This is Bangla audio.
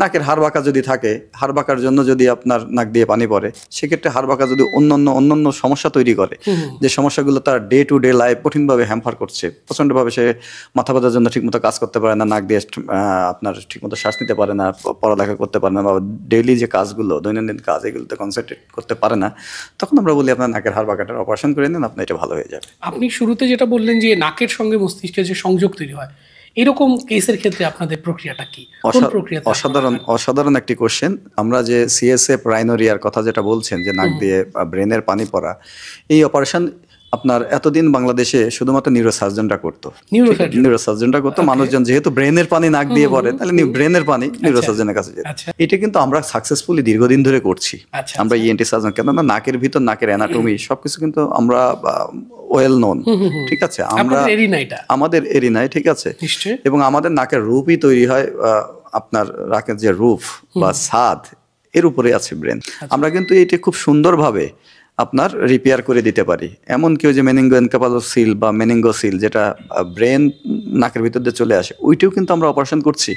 নাকের হাড় বাঁকা যদি থাকে, হাড় বাঁকার জন্য যদি আপনার নাক দিয়ে পানি পড়ে, সেক্ষেত্রে হাড় বাঁকা যদি অন্যান্য সমস্যা তৈরি করে, যে সমস্যাগুলো তার ডে টু ডে লাইফ কঠিনভাবে হ্যাম্পার করছে, প্রচণ্ডভাবে সে মাথা ব্যথার জন্য ঠিকমতো কাজ করতে পারে না, নাক দিয়ে আপনার ঠিকমতো শ্বাস নিতে পারে না, পড়ালেখা করতে পারে না, বা ডেইলি যে কাজগুলো দৈনন্দিন কাজ এগুলোতে কনসেন্ট্রেট করতে পারে না, তখন আমরা বলি আপনার নাকের হাড় বাঁকাটার অপারেশন করে নেন, আপনার এটা ভালো হয়ে যাবে। আপনি শুরুতে যেটা বললেন যে নাকের সঙ্গে মস্তিষ্কের যে সংযোগ তৈরি হয়, এরকম কেসের ক্ষেত্রে আপনাদের প্রক্রিয়াটা কি? অসাধারণ একটি কোশ্চেন। আমরা যে সিএসএফ রাইনোরিয়ার কথা যেটা বলছেন, যে নাক দিয়ে ব্রেনের পানি পড়া, এই অপারেশন আপনার এতদিন বাংলাদেশে শুধুমাত্র নিউরোসার্জনরা করতো। মানুষজন যেহেতু ব্রেনের পানি নাক দিয়ে পড়ে, তাহলে ব্রেনের পানি নিউরোসার্জনের কাছে যেত। এটা কিন্তু আমরা সাকসেসফুলি দীর্ঘদিন ধরে করছি। আমরা ইএনটি সার্জন, কেননা নাকের ভিতর নাকের অ্যানাটমি সবকিছু কিন্তু আমরা ওয়েল নোন, ঠিক আছে, আমরা আমাদের এরিনায়, ঠিক আছে, এবং আমাদের নাকের রূপই তৈরি হয় আপনার নাকের যে রূপ বা ছাদ, এর উপরে আছে ব্রেন। আমরা কিন্তু এটা খুব সুন্দরভাবে আপনার রিপেয়ার করে দিতে পারি। এমন কেউ যে মেনিঙ্গোএনকেফালোসিল বা মেনিঙ্গোসিল, যেটা ব্রেন নাকের ভিতর দিয়ে চলে আসে, ওইটাও কিন্তু আমরা অপারেশন করছি।